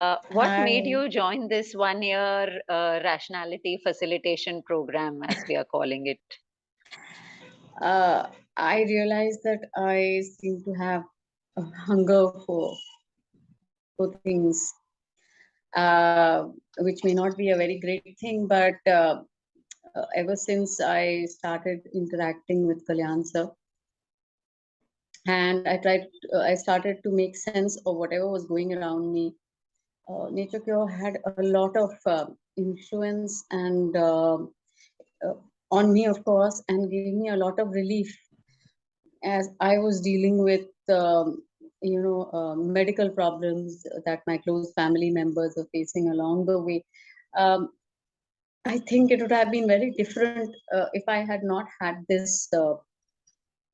What made Hi. you join this 1 year rationality facilitation program, as we are calling it? Uh, I realized that I seem to have a hunger for things, which may not be a very great thing, but ever since I started interacting with Kalyan sir, and I started to make sense of whatever was going around me. Nature Cure had a lot of influence and uh, on me, of course, and gave me a lot of relief as I was dealing with, medical problems that my close family members are facing along the way. Um, I think it would have been very different if I had not had this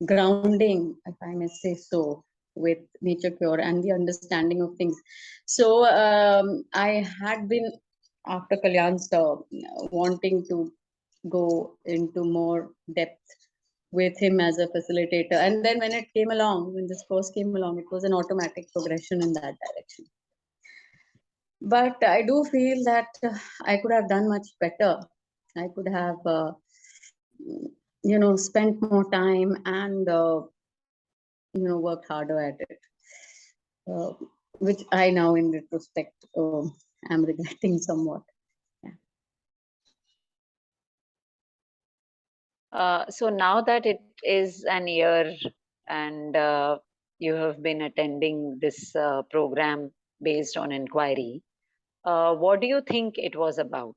grounding, if I may say so, with Nature Cure and the understanding of things. So I had been, after Kalyan's wanting to go into more depth with him as a facilitator. And then when it came along, when this course came along, it was an automatic progression in that direction. But I do feel that I could have done much better. I could have, spent more time and, worked harder at it, uh, which I now, in retrospect, am regretting somewhat. Yeah. So now that it is an year and you have been attending this program based on inquiry, what do you think it was about?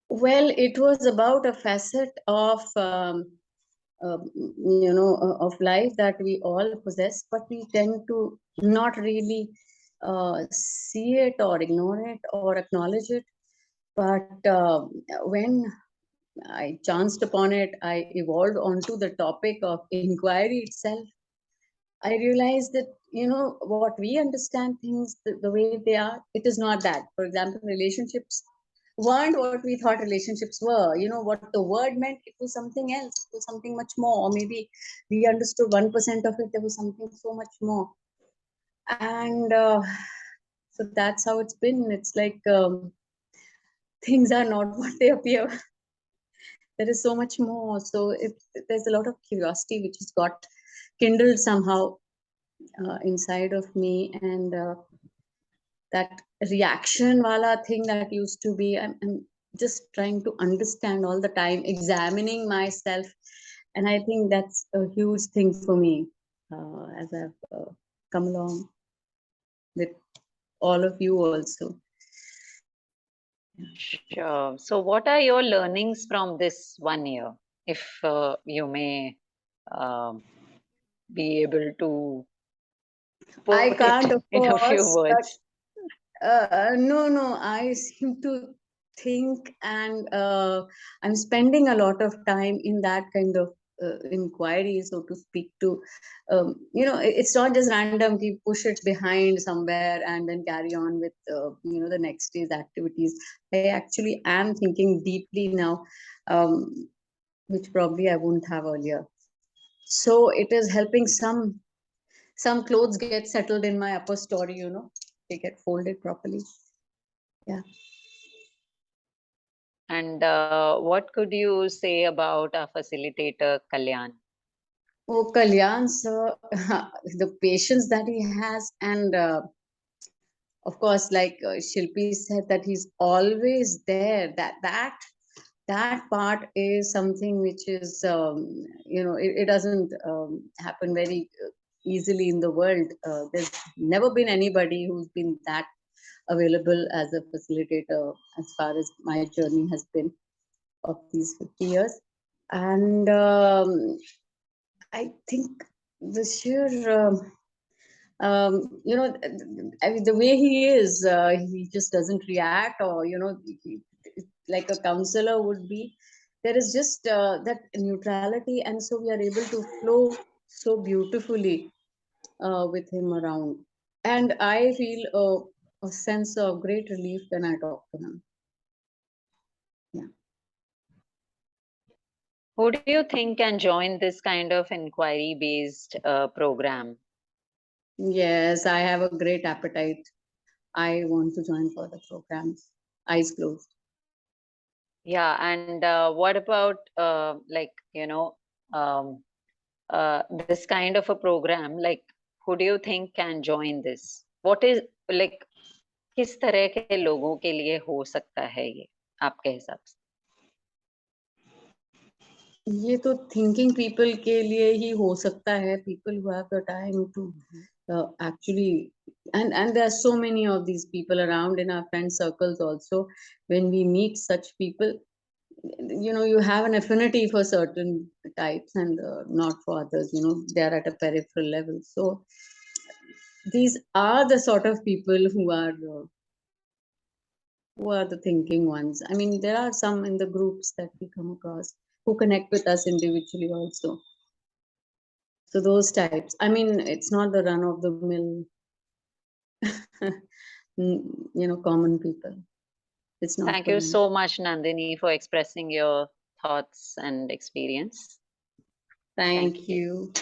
Well, it was about a facet of of life that we all possess, but we tend to not really see it or ignore it or acknowledge it. But when I chanced upon it, I evolved onto the topic of inquiry itself. I realized that, what we understand things the way they are, it is not that. For example, relationships weren't what we thought relationships were. What the word meant, it was something else. It was something much more. Or maybe we understood 1% of it, there was something so much more. And so that's how it's been. It's like things are not what they appear. There is so much more. So there's a lot of curiosity which has got kindled somehow inside of me. And that reaction wala thing that used to be, I'm just trying to understand all the time, examining myself. And I think that's a huge thing for me as I've come along with all of you also. Sure. So, what are your learnings from this 1 year, if you may um be able to I put it can't, of in a few course, but words? no, I seem to think, and I'm spending a lot of time in that kind of inquiry, so to speak. To it's not just random. We push it behind somewhere and then carry on with the next day's activities. I actually am thinking deeply now, which probably I wouldn't have earlier. So it is helping some clothes get settled in my upper story. They get folded properly. Yeah. And what could you say about our facilitator, Kalyan? Oh, Kalyan, sir, the patience that he has, and of course, like Shilpi said, that he's always there. That part is something which is, it doesn't happen very easily in the world. There's never been anybody who's been that available as a facilitator as far as my journey has been of these 50 years. And I think the sheer, I mean, the way he is, he just doesn't react, or, like a counselor would be. There is just that neutrality, and so we are able to flow so beautifully with him around. And I feel a sense of great relief when I talk to him. Yeah. Who do you think can join this kind of inquiry based program? Yes, I have a great appetite. I want to join for the programs. Eyes closed. Yeah, and what about like, um, this kind of a program? Like, who do you think can join this? What is like, किस तरह के लोगों के लिए हो सकता है ये आपके हिसाब से? ये तो थिंकिंग पीपल के लिए ही हो सकता है. People who have the time to actually, and there are so many of these people around in our friend circles also. When we meet such people, you have an affinity for certain types and not for others. They are at a peripheral level. So these are the sort of people who are the thinking ones. I mean, there are some in the groups that we come across who connect with us individually also. So those types. I mean, it's not the run of the mill, common people. It's not Thank for you them. so much, Nandini, for expressing your thoughts and experience. Thank Thank you. you.